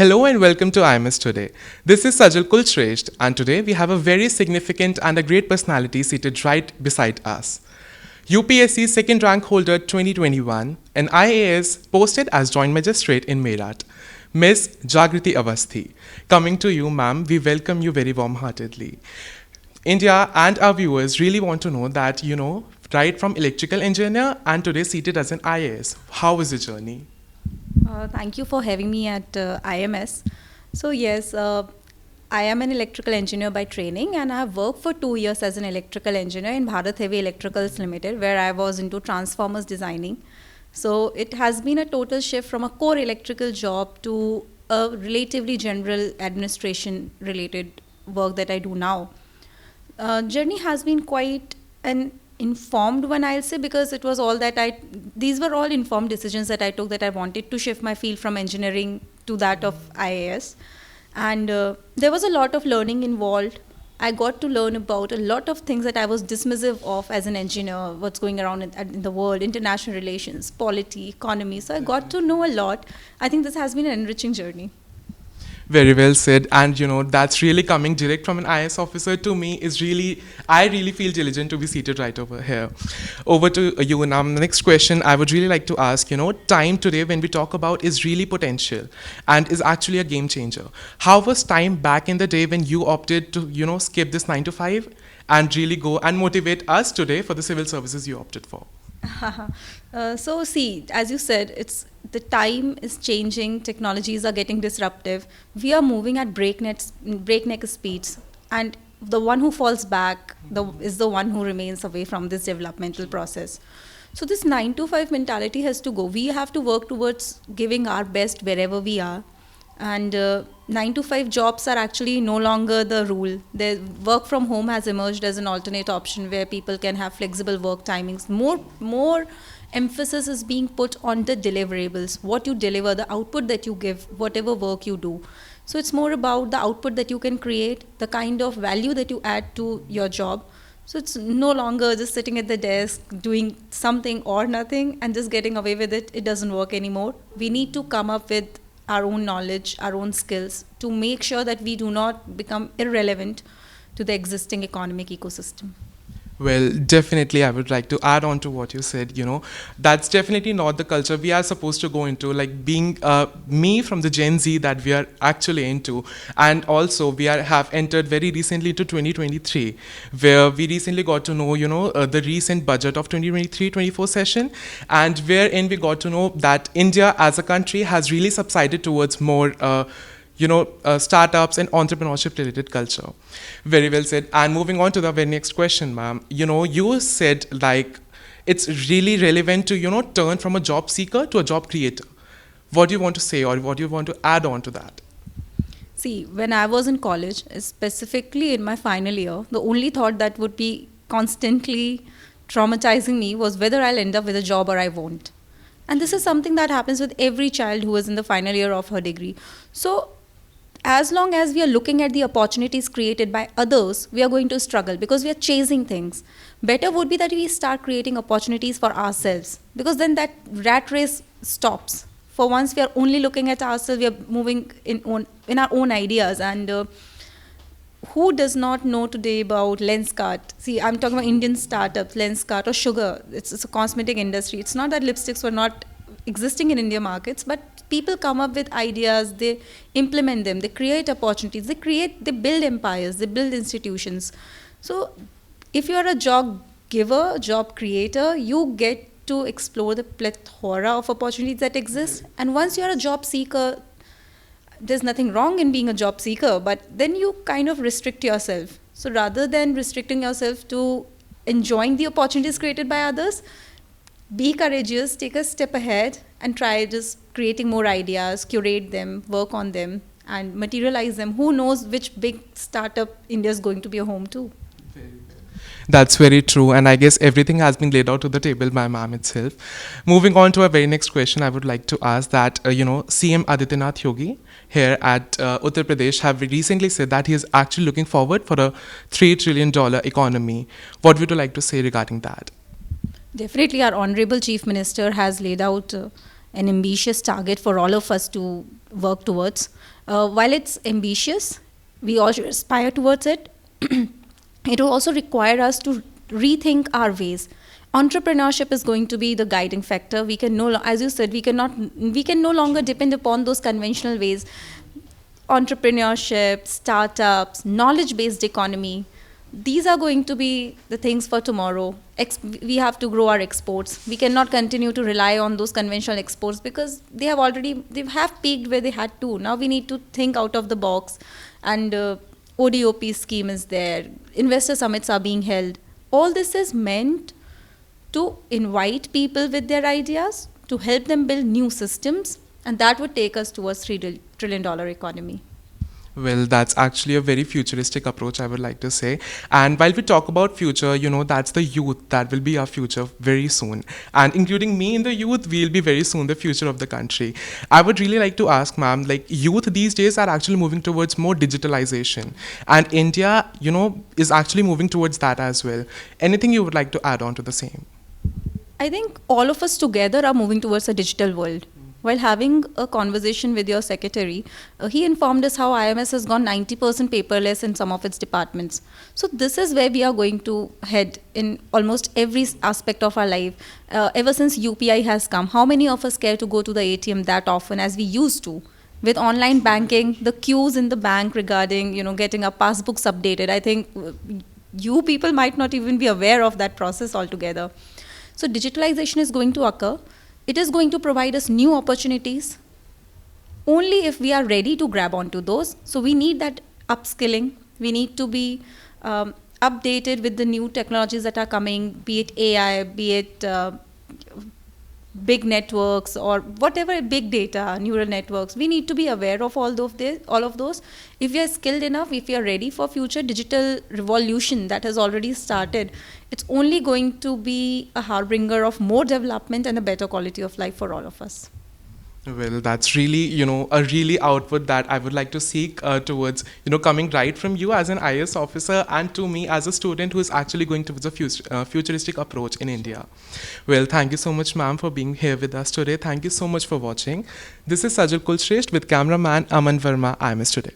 Hello and welcome to IMS Today. This is SAJAL KULSHRESTH, and today we have a very significant and a great personality seated right beside us. UPSC second rank holder 2021, an IAS posted as Joint Magistrate in Meerut, Ms Jagriti Awasthi. Coming to you, ma'am, we welcome you very warm-heartedly. India and our viewers really want to know that, right from electrical engineer and today seated as an IAS. How is the journey? Thank you for having me at IMS. So yes, I am an electrical engineer by training, and I have worked for 2 years as an electrical engineer in Bharat Heavy Electricals Limited, where I was into transformers designing. So it has been a total shift from a core electrical job to a relatively general administration related work that I do now. Journey has been quite an informed one, I'll say, because it was all that these were all informed decisions that I took, that I wanted to shift my field from engineering to that of IAS. And there was a lot of learning involved. I got to learn about a lot of things that I was dismissive of as an engineer, what's going around in the world, international relations, polity, economy. So I got to know a lot. I think this has been an enriching journey. Very well said, and that's really coming direct from an IS officer to me I really feel diligent to be seated right over here. Over to you now. The next question I would really like to ask, time today when we talk about is really potential and is actually a game changer. How was time back in the day when you opted to, skip this 9 to 5 and really go and motivate us today for the civil services you opted for? So see, as you said, the time is changing, technologies are getting disruptive. We are moving at breakneck speeds, and the one who falls back is the one who remains away from this developmental process. So this 9 to 5 mentality has to go. We have to work towards giving our best wherever we are. And 9 to 5 jobs are actually no longer the rule. The work from home has emerged as an alternate option where people can have flexible work timings. More emphasis is being put on the deliverables, what you deliver, the output that you give, whatever work you do. So it's more about the output that you can create, the kind of value that you add to your job. So it's no longer just sitting at the desk, doing something or nothing and just getting away with it. It doesn't work anymore. We need to come up with our own knowledge, our own skills, to make sure that we do not become irrelevant to the existing economic ecosystem. Well, definitely, I would like to add on to what you said. That's definitely not the culture we are supposed to go into, like being me from the Gen Z that we are actually into. And also, we have entered very recently into 2023, where we recently got to know, the recent budget of 2023-24 session, and wherein we got to know that India as a country has really subsided towards more startups and entrepreneurship related culture. Very well said. And moving on to the very next question, ma'am, you said like it's really relevant to, turn from a job seeker to a job creator. What do you want to say, or what do you want to add on to that? See, when I was in college, specifically in my final year, the only thought that would be constantly traumatizing me was whether I'll end up with a job or I won't. And this is something that happens with every child who is in the final year of her degree. So as long as we are looking at the opportunities created by others, we are going to struggle because we are chasing things. Better would be that we start creating opportunities for ourselves, because then that rat race stops. For once, we are only looking at ourselves, we are moving in our own ideas. And who does not know today about Lenskart? See, I'm talking about Indian startups, Lenskart or Sugar. It's a cosmetic industry. It's not that lipsticks were not existing in Indian markets, but people come up with ideas, they implement them, they create opportunities, they build empires, they build institutions. So if you are a job giver, job creator, you get to explore the plethora of opportunities that exist. And once you are a job seeker, there's nothing wrong in being a job seeker, but then you kind of restrict yourself. So rather than restricting yourself to enjoying the opportunities created by others, be courageous, take a step ahead and try just creating more ideas, curate them, work on them and materialize them. Who knows which big startup India is going to be a home to? That's very true, and I guess everything has been laid out to the table by ma'am itself. Moving on to our very next question, I would like to ask that, CM Adityanath Yogi here at Uttar Pradesh have recently said that he is actually looking forward for a $3 trillion economy. What would you like to say regarding that? Definitely, our Honorable Chief Minister has laid out an ambitious target for all of us to work towards. While it's ambitious, we all should aspire towards it. It will also require us to rethink our ways. Entrepreneurship is going to be the guiding factor. We can as you said, we can no longer depend upon those conventional ways. Entrepreneurship, startups, knowledge-based economy, these are going to be the things for tomorrow. We have to grow our exports. We cannot continue to rely on those conventional exports because they have peaked where they had to. Now we need to think out of the box, and ODOP scheme is there. Investor summits are being held. All this is meant to invite people with their ideas, to help them build new systems, and that would take us towards $3 trillion economy. Well, that's actually a very futuristic approach, I would like to say. And while we talk about future, that's the youth that will be our future very soon. And including me in the youth, we'll be very soon the future of the country. I would really like to ask, ma'am, like youth these days are actually moving towards more digitalization. And India, is actually moving towards that as well. Anything you would like to add on to the same? I think all of us together are moving towards a digital world. While having a conversation with your secretary, he informed us how IMS has gone 90% paperless in some of its departments. So this is where we are going to head in almost every aspect of our life. Ever since UPI has come, how many of us care to go to the ATM that often as we used to? With online banking, the queues in the bank regarding getting our passbooks updated, I think you people might not even be aware of that process altogether. So digitalization is going to occur. It is going to provide us new opportunities only if we are ready to grab onto those. So we need that upskilling. We need to be updated with the new technologies that are coming, be it AI, be it big networks or whatever, big data, neural networks. We need to be aware of all of those. If we are skilled enough, if we are ready for future digital revolution that has already started, it's only going to be a harbinger of more development and a better quality of life for all of us. Well, that's really, a really output that I would like to seek towards, coming right from you as an IAS officer and to me as a student who is actually going towards a futuristic approach in India. Well, thank you so much, ma'am, for being here with us today. Thank you so much for watching. This is SAJAL KULSHRESTH with cameraman Aman Verma, IMS Today.